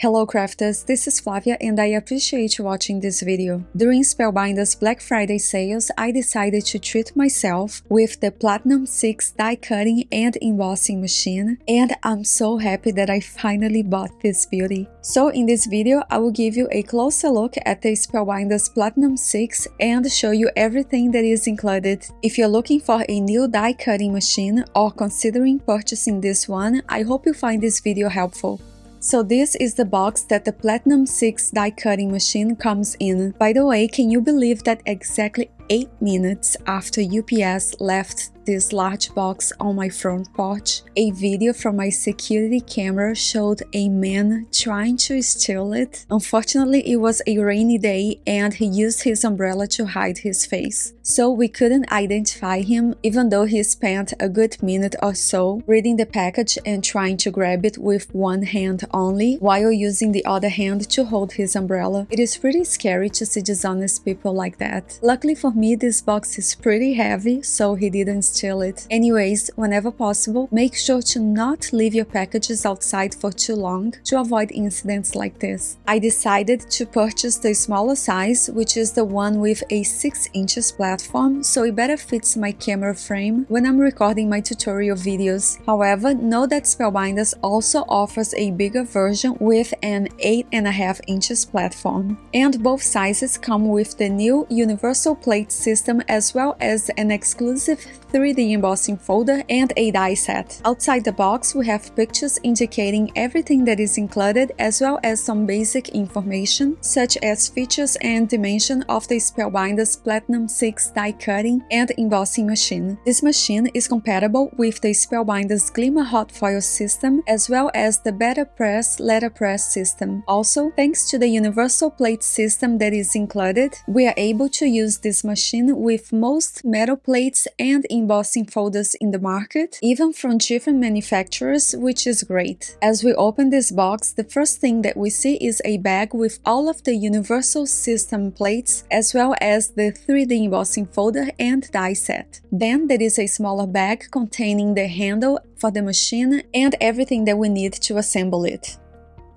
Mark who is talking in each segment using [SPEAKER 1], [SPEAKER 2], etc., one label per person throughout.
[SPEAKER 1] Hello crafters, this is Flavia and I appreciate you watching this video. During Spellbinders Black Friday sales, I decided to treat myself with the Platinum 6 die cutting and embossing machine, and I'm so happy that I finally bought this beauty. So in this video, I will give you a closer look at the Spellbinders Platinum 6 and show you everything that is included. If you're looking for a new die cutting machine or considering purchasing this one, I hope you find this video helpful. So this is the box that the Platinum 6 die cutting machine comes in. By the way, can you believe that exactly 8 minutes after UPS left this large box on my front porch, a video from my security camera showed a man trying to steal it. Unfortunately, it was a rainy day and he used his umbrella to hide his face. So we couldn't identify him, even though he spent a good minute or so reading the package and trying to grab it with one hand only, while using the other hand to hold his umbrella. It is pretty scary to see dishonest people like that. Luckily for me, this box is pretty heavy, so he didn't steal it. Anyways, whenever possible, make sure to not leave your packages outside for too long to avoid incidents like this. I decided to purchase the smaller size, which is the one with a 6 inches platform, so it better fits my camera frame when I'm recording my tutorial videos. However, know that Spellbinders also offers a bigger version with an 8.5 inches platform. And both sizes come with the new universal plate system as well as an exclusive 3D embossing folder and a die set. Outside the box, we have pictures indicating everything that is included as well as some basic information such as features and dimension of the Spellbinders Platinum 6 die cutting and embossing machine. This machine is compatible with the Spellbinders Glimmer hot foil system as well as the Better Press letterpress system. Also, thanks to the universal plate system that is included, we are able to use this machine with most metal plates and embossing folders in the market, even from different manufacturers, which is great. As we open this box, the first thing that we see is a bag with all of the universal system plates as well as the 3D embossing folder and die set. Then there is a smaller bag containing the handle for the machine and everything that we need to assemble it.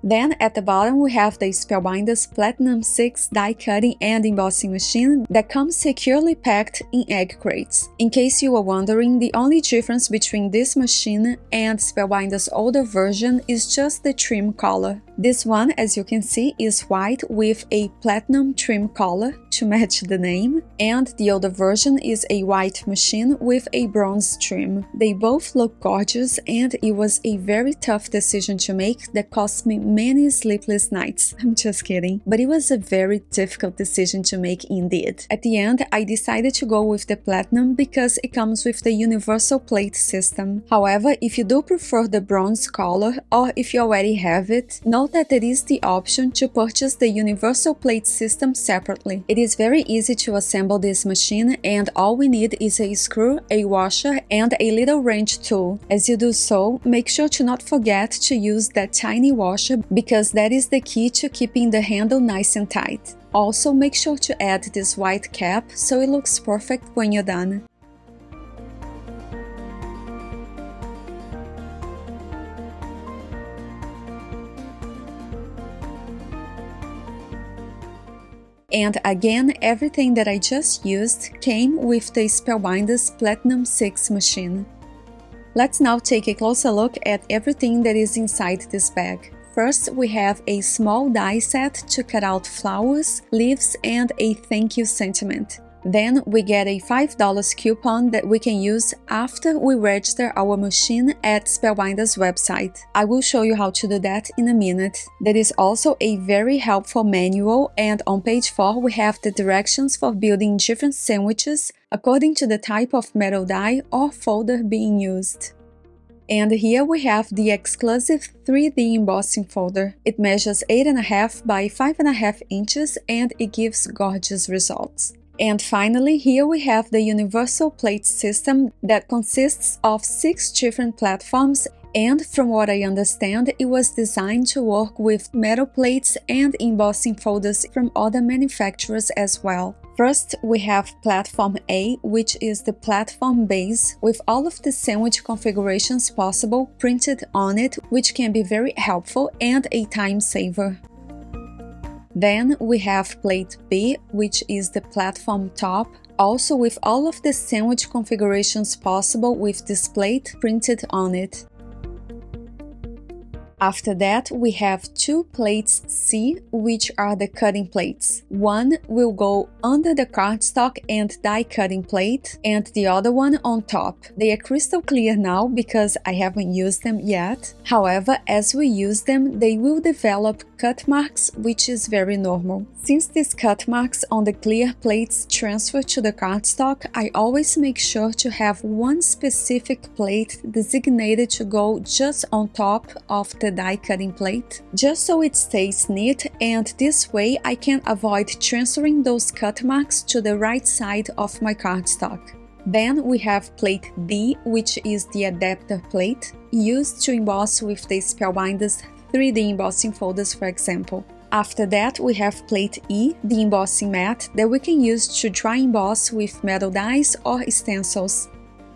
[SPEAKER 1] Then at the bottom we have the Spellbinders Platinum 6 die cutting and embossing machine that comes securely packed in egg crates. In case you were wondering, the only difference between this machine and Spellbinders' older version is just the trim color. This one, as you can see, is white with a platinum trim color to match the name, and the older version is a white machine with a bronze trim. They both look gorgeous and it was a very tough decision to make that cost me many sleepless nights. I'm just kidding. But it was a very difficult decision to make indeed. At the end, I decided to go with the platinum because it comes with the universal plate system. However, if you do prefer the bronze color or if you already have it, note that there is the option to purchase the universal plate system separately. It is very easy to assemble this machine and all we need is a screw, a washer and a little wrench tool. As you do so, make sure to not forget to use that tiny washer because that is the key to keeping the handle nice and tight. Also, make sure to add this white cap so it looks perfect when you're done. And again, everything that I just used came with the Spellbinders Platinum 6 machine. Let's now take a closer look at everything that is inside this bag. First, we have a small die set to cut out flowers, leaves, and a thank you sentiment. Then we get a $5 coupon that we can use after we register our machine at Spellbinders website. I will show you how to do that in a minute. There is also a very helpful manual, and on page 4 we have the directions for building different sandwiches according to the type of metal die or folder being used. And here we have the exclusive 3D embossing folder. It measures 8.5 by 5.5 inches and it gives gorgeous results. And finally, here we have the universal plate system that consists of 6 different platforms, and from what I understand, it was designed to work with metal plates and embossing folders from other manufacturers as well. First, we have Platform A, which is the platform base with all of the sandwich configurations possible printed on it, which can be very helpful and a time saver. Then we have Plate B, which is the platform top, also with all of the sandwich configurations possible with this plate printed on it. After that, we have two plates C, which are the cutting plates. One will go under the cardstock and die cutting plate, and the other one on top. They are crystal clear now because I haven't used them yet. However, as we use them, they will develop cut marks, which is very normal. Since these cut marks on the clear plates transfer to the cardstock, I always make sure to have one specific plate designated to go just on top of the die cutting plate, just so it stays neat, and this way I can avoid transferring those cut marks to the right side of my cardstock. Then we have plate D, which is the adapter plate, used to emboss with the Spellbinders 3D embossing folders, for example. After that, we have plate E, the embossing mat that we can use to dry emboss with metal dies or stencils.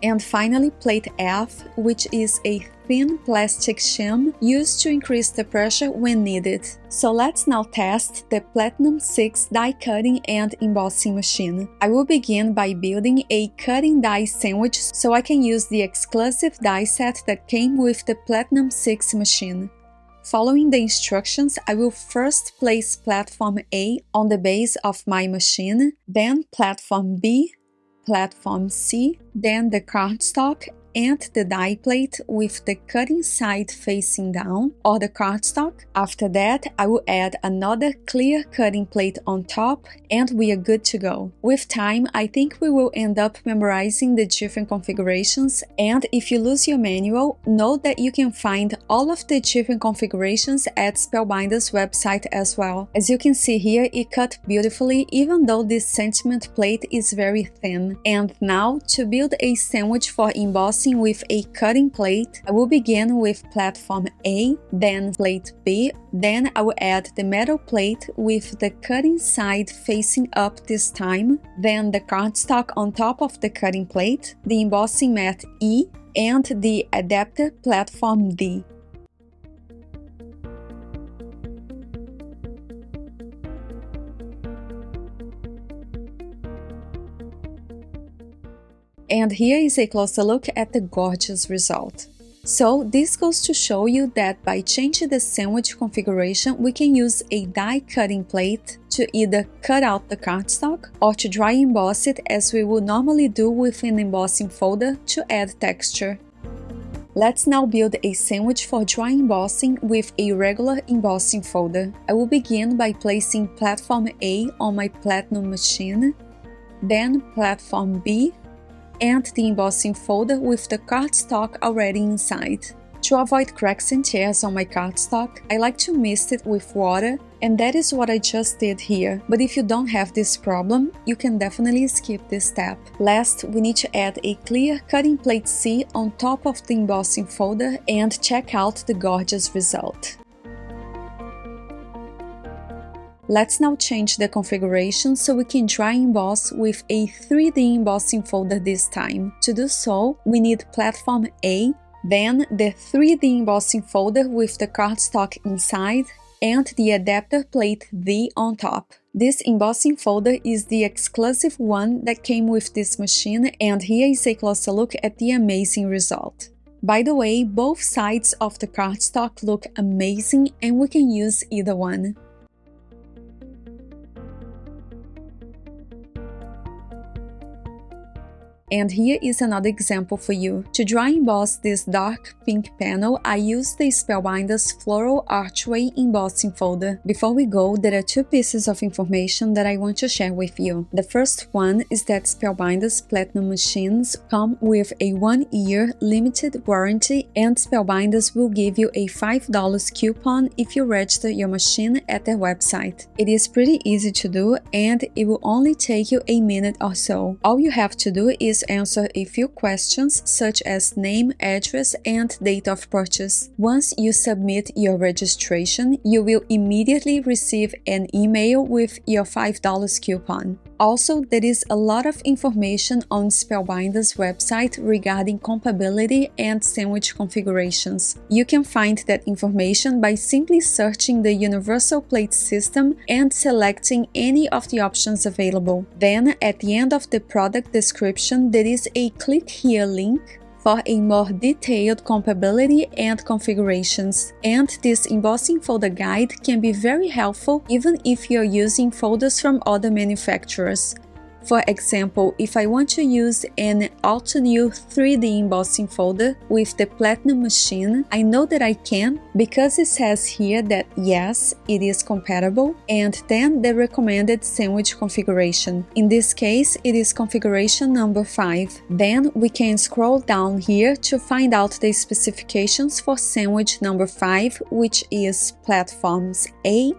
[SPEAKER 1] And finally, plate F, which is a thin plastic shim used to increase the pressure when needed. So let's now test the Platinum 6 die cutting and embossing machine. I will begin by building a cutting die sandwich so I can use the exclusive die set that came with the Platinum 6 machine. Following the instructions, I will first place Platform A on the base of my machine, then Platform B, Platform C, then the cardstock and the die plate with the cutting side facing down, or the cardstock. After that, I will add another clear cutting plate on top and we are good to go. With time, I think we will end up memorizing the different configurations, and if you lose your manual, know that you can find all of the different configurations at Spellbinders website as well. As you can see here, it cut beautifully even though this sentiment plate is very thin. And now, to build a sandwich for embossing with a cutting plate, I will begin with Platform A, then Plate B, then I will add the metal plate with the cutting side facing up this time, then the cardstock on top of the cutting plate, the embossing mat E, and the adapter Platform D. And here is a closer look at the gorgeous result. So this goes to show you that by changing the sandwich configuration, we can use a die cutting plate to either cut out the cardstock or to dry emboss it as we would normally do with an embossing folder to add texture. Let's now build a sandwich for dry embossing with a regular embossing folder. I will begin by placing Platform A on my Platinum machine, then Platform B, and the embossing folder with the cardstock already inside. To avoid cracks and tears on my cardstock, I like to mist it with water, and that is what I just did here. But if you don't have this problem, you can definitely skip this step. Last, we need to add a clear cutting plate C on top of the embossing folder and check out the gorgeous result. Let's now change the configuration so we can dry emboss with a 3D embossing folder this time. To do so, we need Platform A, then the 3D embossing folder with the cardstock inside, and the adapter plate D on top. This embossing folder is the exclusive one that came with this machine, and here is a closer look at the amazing result. By the way, both sides of the cardstock look amazing and we can use either one. And here is another example for you. To dry emboss this dark pink panel, I used the Spellbinders Floral Archway embossing folder. Before we go, there are two pieces of information that I want to share with you. The first one is that Spellbinders Platinum machines come with a 1-year limited warranty, and Spellbinders will give you a $5 coupon if you register your machine at their website. It is pretty easy to do and it will only take you a minute or so. All you have to do is answer a few questions such as name, address, and date of purchase. Once you submit your registration, you will immediately receive an email with your $5 coupon. Also, there is a lot of information on Spellbinders website regarding compatibility and sandwich configurations. You can find that information by simply searching the universal plate system and selecting any of the options available. Then, at the end of the product description, there is a click here link for a more detailed compatibility and configurations. And this embossing folder guide can be very helpful even if you're using folders from other manufacturers. For example, if I want to use an all-new 3D embossing folder with the Platinum machine, I know that I can because it says here that yes, it is compatible, and then the recommended sandwich configuration. In this case, it is configuration number 5. Then we can scroll down here to find out the specifications for sandwich number 5, which is platforms A,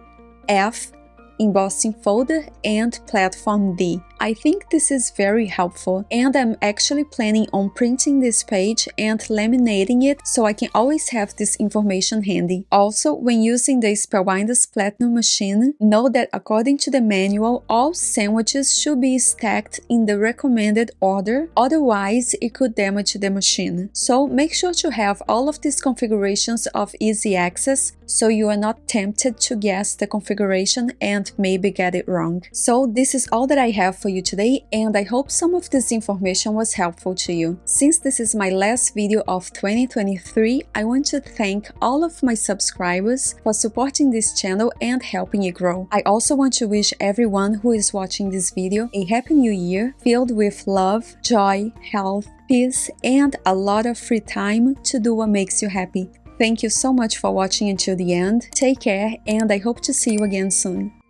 [SPEAKER 1] F, embossing folder, and platform D. I think this is very helpful, and I'm actually planning on printing this page and laminating it so I can always have this information handy. Also, when using the Spellbinders Platinum machine, know that according to the manual, all sandwiches should be stacked in the recommended order, otherwise it could damage the machine. So make sure to have all of these configurations of easy access so you are not tempted to guess the configuration and maybe get it wrong. So this is all that I have for you today, and I hope some of this information was helpful to you. Since this is my last video of 2023, I want to thank all of my subscribers for supporting this channel and helping it grow. I also want to wish everyone who is watching this video a happy new year filled with love, joy, health, peace, and a lot of free time to do what makes you happy. Thank you so much for watching until the end. Take care, and I hope to see you again soon.